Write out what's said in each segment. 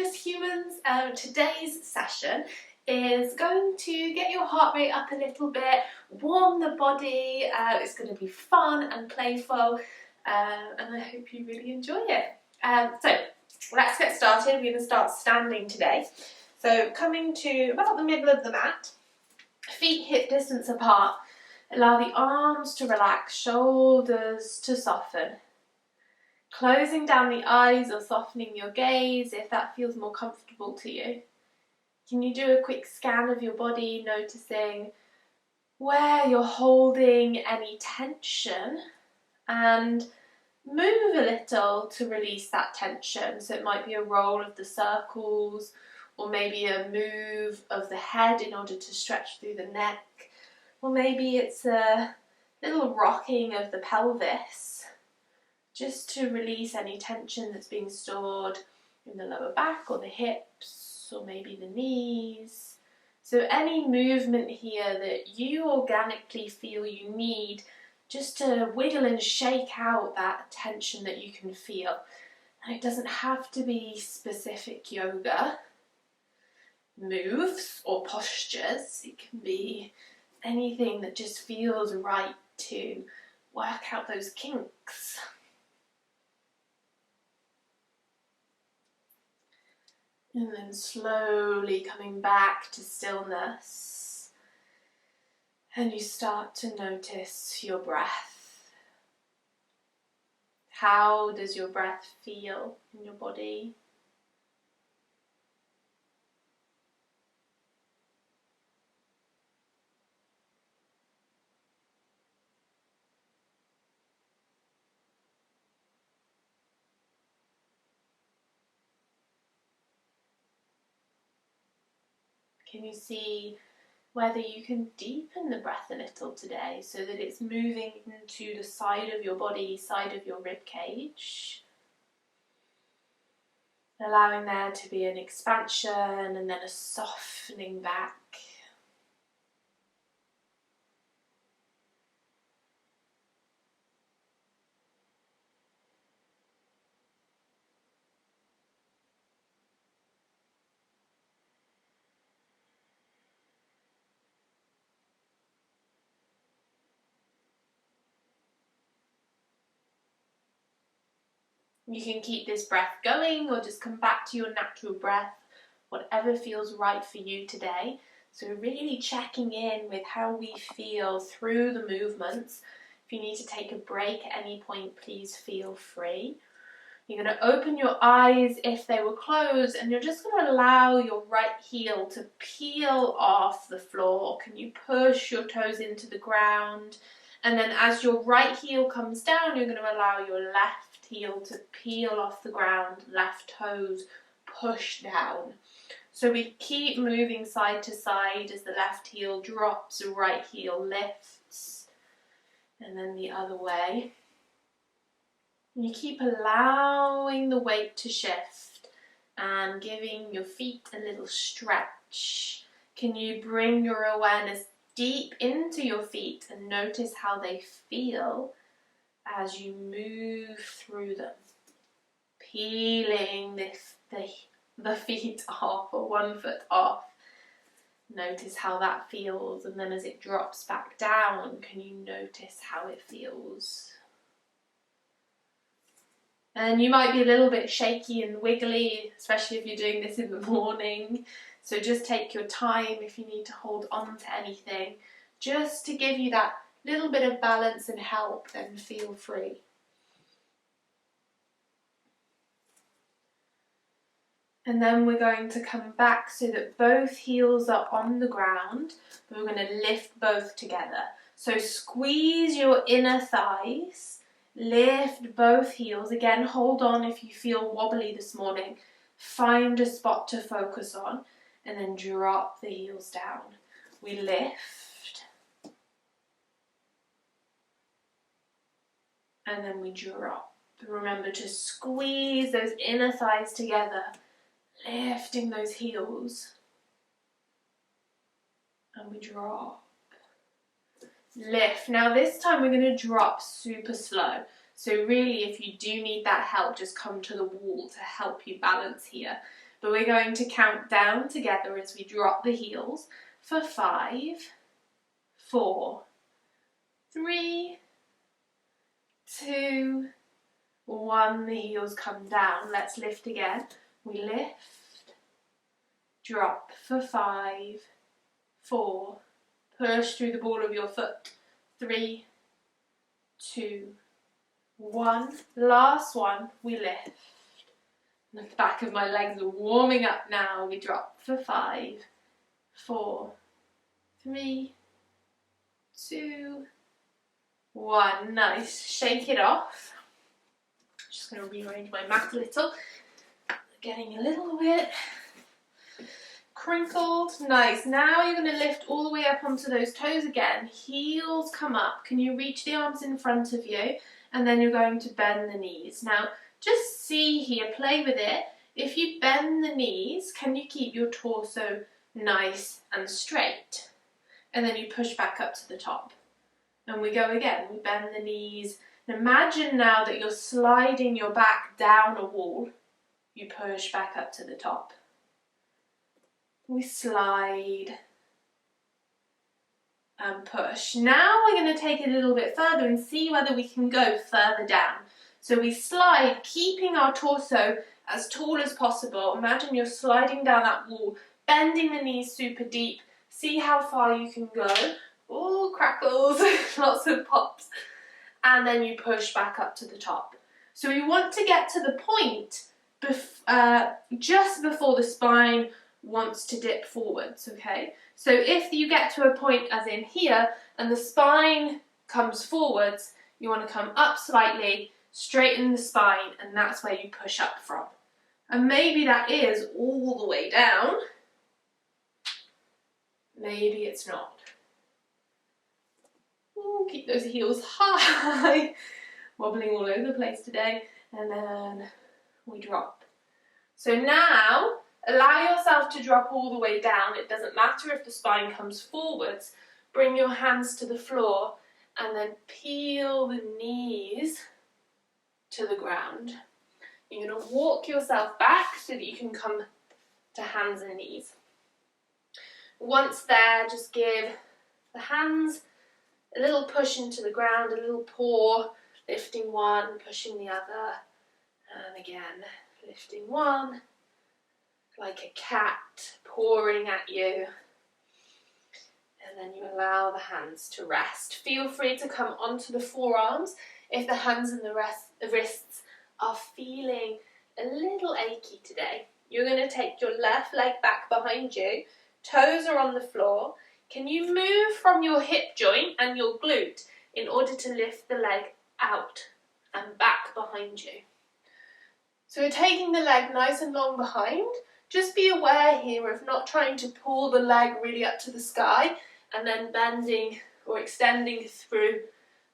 fabulous humans. Today's session is going to get your heart rate up a little bit, warm the body. It's going to be fun and playful, and I hope you really enjoy it. So let's get started. We're going to start standing today. So coming to about the middle of the mat, feet hip distance apart. Allow the arms to relax, shoulders to soften. Closing down the eyes or softening your gaze if that feels more comfortable to you. Can you do a quick scan of your body, noticing where you're holding any tension, and move a little to release that tension. So it might be a roll of the circles, or maybe a move of the head in order to stretch through the neck, or maybe it's a little rocking of the pelvis, just to release any tension that's being stored in the lower back or the hips or maybe the knees. So any movement here that you organically feel you need, just to wiggle and shake out that tension that you can feel. And it doesn't have to be specific yoga moves or postures. It can be anything that just feels right to work out those kinks. And then slowly coming back to stillness, and you start to notice your breath. How does your breath feel in your body? Can you see whether you can deepen the breath a little today so that it's moving into the side of your body, side of your rib cage? Allowing there to be an expansion and then a softening back. You can keep this breath going or just come back to your natural breath, whatever feels right for you today. So really checking in with how we feel through the movements. If you need to take a break at any point, please feel free. You're going to open your eyes if they were closed, and you're just going to allow your right heel to peel off the floor. Can you push your toes into the ground? And then as your right heel comes down, you're going to allow your left heel to peel off the ground, left toes push down. So we keep moving side to side as the left heel drops, the right heel lifts, and then the other way. And you keep allowing the weight to shift and giving your feet a little stretch. Can you bring your awareness deep into your feet and notice how they feel as you move through them? Peeling the feet off, or 1 foot off. Notice how that feels, and then as it drops back down, can you notice how it feels? And you might be a little bit shaky and wiggly, especially if you're doing this in the morning. So just take your time if you need to hold on to anything, just to give you that little bit of balance and help, then feel free. And then we're going to come back so that both heels are on the ground, but we're going to lift both together. So squeeze your inner thighs, lift both heels. Again, hold on if you feel wobbly this morning. Find a spot to focus on, and then drop the heels down. We lift, and then we drop. Remember to squeeze those inner thighs together, lifting those heels, and we drop. Lift. Now this time we're going to drop super slow. So really, if you do need that help, just come to the wall to help you balance here. but we're going to count down together as we drop the heels for 5, 4, 3, 2, 1. The heels come down. Let's lift again. We lift, drop for 5, 4, push through the ball of your foot, 3, 2, 1. Last one, we lift. The back of my legs are warming up now. We drop for 5, 4, 3, 2, 1. Nice. Shake it off. Just going to rearrange my mat a little. Getting a little bit crinkled. Nice. Now you're going to lift all the way up onto those toes again. Heels come up. Can you reach the arms in front of you? And then you're going to bend the knees. Now, just see here, play with it. If you bend the knees, can you keep your torso nice and straight? And then you push back up to the top. And we go again. We bend the knees. And imagine now that you're sliding your back down a wall. You push back up to the top. We slide and push. Now we're going to take it a little bit further and see whether we can go further down. So we slide, keeping our torso as tall as possible. Imagine you're sliding down that wall, bending the knees super deep. See how far you can go. Oh, crackles, lots of pops. And then you push back up to the top. So we want to get to the point just before the spine wants to dip forwards, okay? So if you get to a point as in here and the spine comes forwards, you want to come up slightly, straighten the spine, and that's where you push up from. And maybe that is all the way down. Maybe it's not. Ooh, keep those heels high. Wobbling all over the place today. And then we drop. So now, allow yourself to drop all the way down. It doesn't matter if the spine comes forwards. Bring your hands to the floor and then peel the knees to the ground. You're going to walk yourself back so that you can come to hands and knees. Once there, just give the hands a little push into the ground, a little paw, lifting one, pushing the other, and again, lifting one, like a cat pawing at you. And then you allow the hands to rest. Feel free to come onto the forearms if the hands and the wrists are feeling a little achy today. You're going to take your left leg back behind you. Toes are on the floor. Can you move from your hip joint and your glute in order to lift the leg out and back behind you? So we're taking the leg nice and long behind. Just be aware here of not trying to pull the leg really up to the sky and then bending or extending through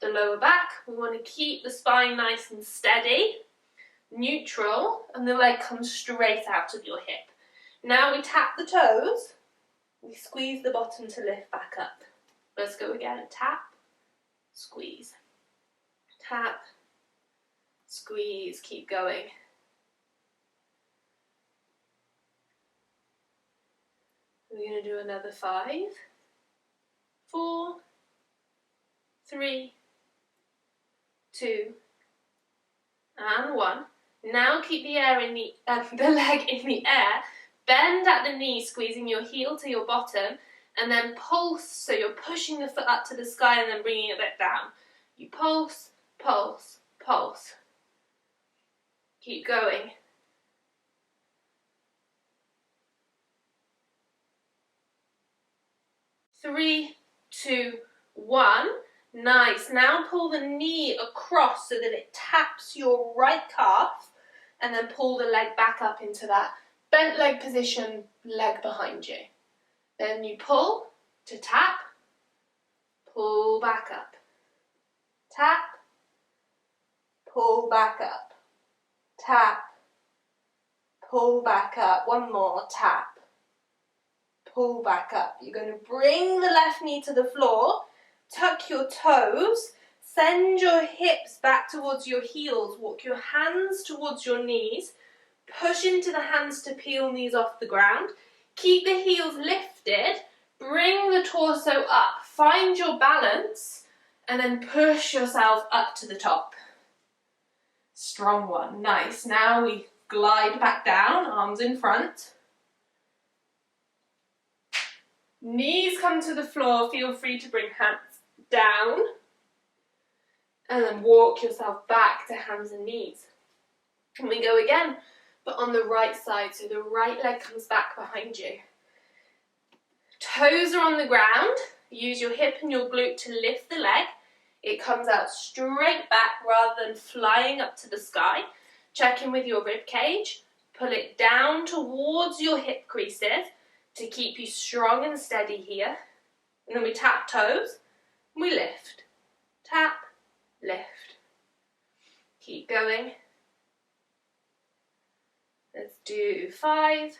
the lower back. We want to keep the spine nice and steady, neutral, and the leg comes straight out of your hip. Now we tap the toes. We squeeze the bottom to lift back up. Let's go again. Tap, squeeze. Tap, squeeze. Keep going. We're going to do another 5, 4, 3, 2, and 1. Now keep the leg in the air. Bend at the knee, squeezing your heel to your bottom, and then pulse, so you're pushing the foot up to the sky and then bringing it back down. You pulse, pulse, pulse. Keep going. Three, 2, 1. Nice. Now pull the knee across so that it taps your right calf, and then pull the leg back up into that bent leg position, leg behind you. Then you pull to tap, pull back up. Tap, pull back up. Tap, pull back up. One more, tap, pull back up. You're going to bring the left knee to the floor, tuck your toes, send your hips back towards your heels, walk your hands towards your knees, Push into the hands to peel knees off the ground. Keep the heels lifted. Bring the torso up. Find your balance and then push yourself up to the top. Strong one. Nice. Now we glide back down, arms in front. Knees come to the floor. Feel free to bring hands down. And then walk yourself back to hands and knees. And we go again, but on the right side, so the right leg comes back behind you. Toes are on the ground. Use your hip and your glute to lift the leg. It comes out straight back rather than flying up to the sky. Check in with your rib cage. Pull it down towards your hip creases to keep you strong and steady here. And then we tap toes. We lift. Tap. Lift. Keep going. Let's do 5,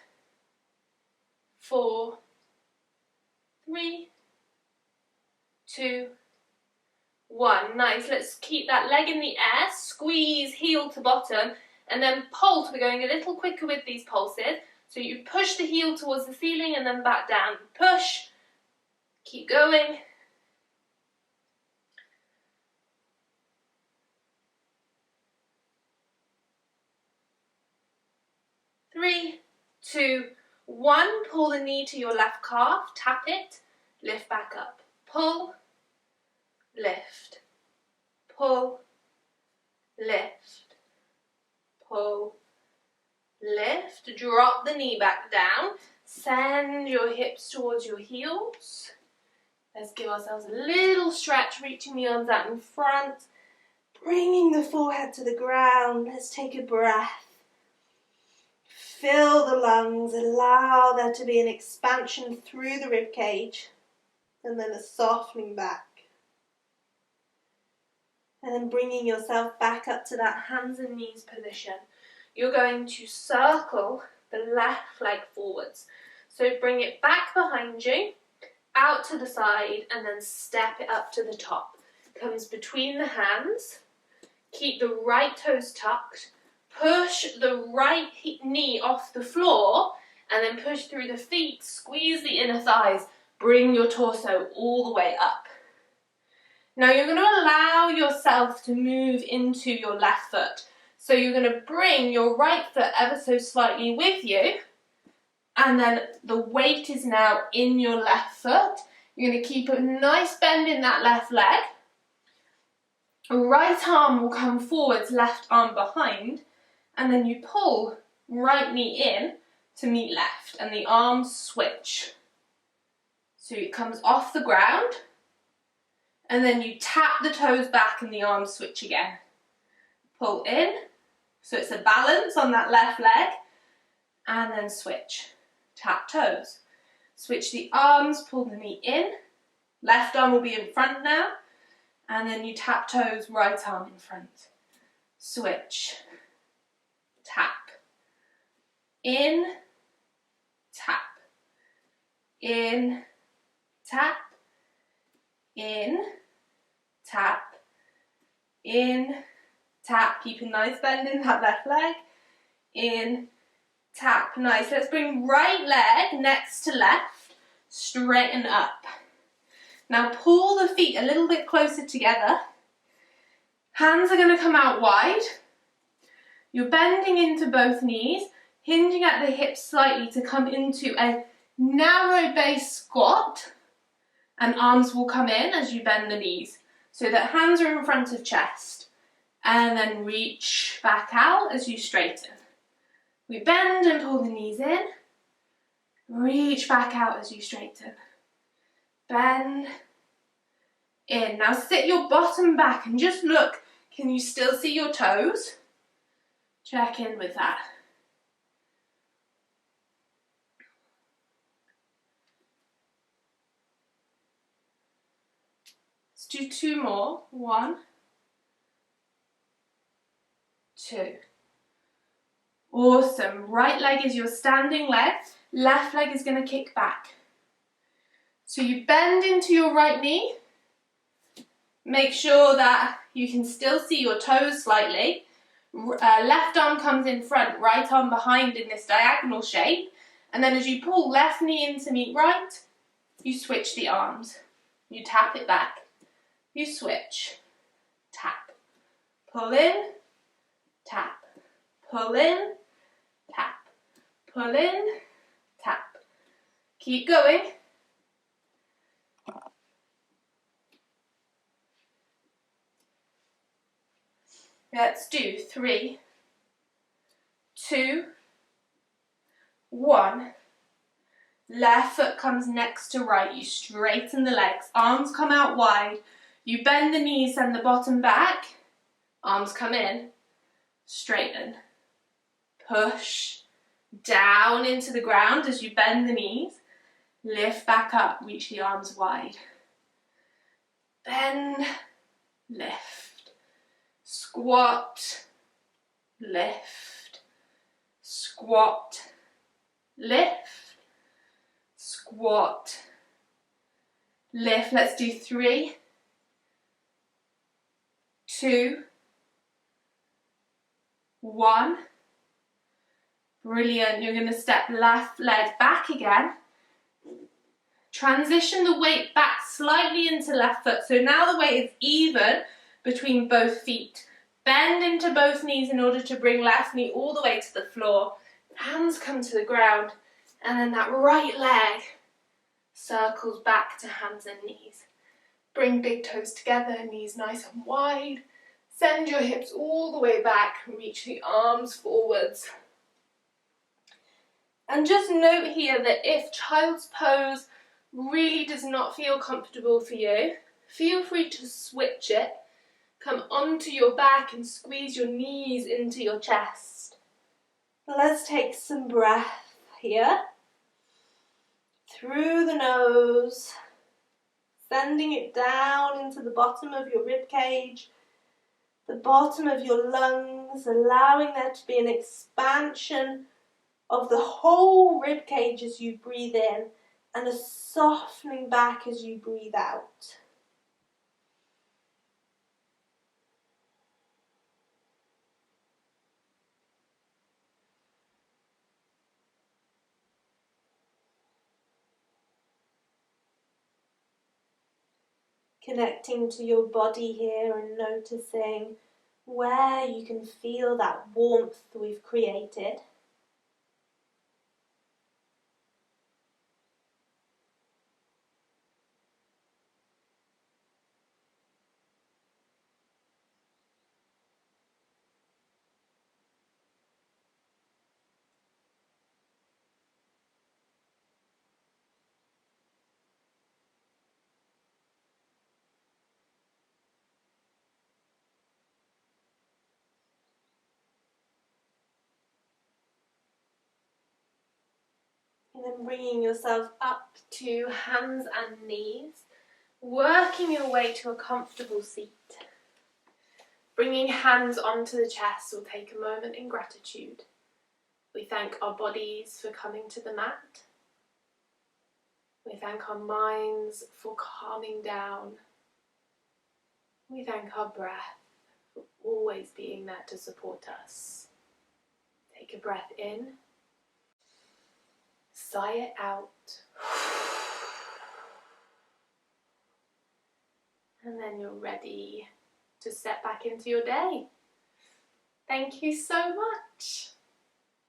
4, 3, 2, 1. Nice. Let's keep that leg in the air. Squeeze heel to bottom and then pulse. We're going a little quicker with these pulses. So you push the heel towards the ceiling and then back down. Push. Keep going. 3, 2, 1. Pull the knee to your left calf, tap it, lift back up. Pull, lift, pull, lift, pull, lift. Drop the knee back down. Send your hips towards your heels. Let's give ourselves a little stretch, reaching the arms out in front, bringing the forehead to the ground. Let's take a breath. Fill the lungs, allow there to be an expansion through the rib cage and then a softening back. And then bringing yourself back up to that hands and knees position. You're going to circle the left leg forwards. So bring it back behind you, out to the side, and then step it up to the top. Comes between the hands. Keep the right toes tucked. Push the right knee off the floor and then push through the feet. Squeeze the inner thighs. Bring your torso all the way up. Now you're going to allow yourself to move into your left foot. So you're going to bring your right foot ever so slightly with you. And then the weight is now in your left foot. You're going to keep a nice bend in that left leg. Right arm will come forwards, left arm behind. And then you pull right knee in to meet left and the arms switch. So it comes off the ground and then you tap the toes back and the arms switch again. Pull in, so it's a balance on that left leg and then switch. Tap toes. Switch the arms, pull the knee in. Left arm will be in front now and then you tap toes, right arm in front. Switch. Tap, in, tap, in, tap, in, tap, in, tap. Keep a nice bend in that left leg. In, tap. Nice. Let's bring right leg next to left. Straighten up. Now pull the feet a little bit closer together. Hands are going to come out wide. You're bending into both knees, hinging at the hips slightly to come into a narrow base squat, and arms will come in as you bend the knees so that hands are in front of chest, and then reach back out as you straighten. We bend and pull the knees in, reach back out as you straighten, bend, in. Now sit your bottom back and just look, can you still see your toes? Check in with that. Let's do 2 more. 1, 2. Awesome. Right leg is your standing leg. Left leg is going to kick back. So you bend into your right knee. Make sure that you can still see your toes slightly. Left arm comes in front, right arm behind in this diagonal shape. And then as you pull left knee in to meet right, you switch the arms. You tap it back. You switch. Tap. Pull in. Tap. Pull in. Tap. Pull in. Tap. Keep going. Let's do 3, 2, 1. Left foot comes next to right. You straighten the legs. Arms come out wide. You bend the knees, send the bottom back. Arms come in. Straighten. Push down into the ground as you bend the knees. Lift back up. Reach the arms wide. Bend. Lift. Squat. Lift. Squat. Lift. Squat, lift. Let's do 3, 2, 1. Brilliant. You're going to step left leg back again. Transition the weight back slightly into left foot. So now the weight is even between both feet. Bend into both knees in order to bring left knee all the way to the floor. Hands come to the ground. And then that right leg circles back to hands and knees. Bring big toes together, knees nice and wide. Send your hips all the way back, reach the arms forwards. And just note here that if child's pose really does not feel comfortable for you, feel free to switch it. Come onto your back and squeeze your knees into your chest. Let's take some breath here. Through the nose, sending it down into the bottom of your rib cage, the bottom of your lungs, allowing there to be an expansion of the whole rib cage as you breathe in and a softening back as you breathe out. Connecting to your body here and noticing where you can feel that warmth we've created. And then bringing yourself up to hands and knees, working your way to a comfortable seat. Bringing hands onto the chest, we'll take a moment in gratitude. We thank our bodies for coming to the mat. We thank our minds for calming down. We thank our breath for always being there to support us. Take a breath in. Sigh it out. And then you're ready to step back into your day. Thank you so much.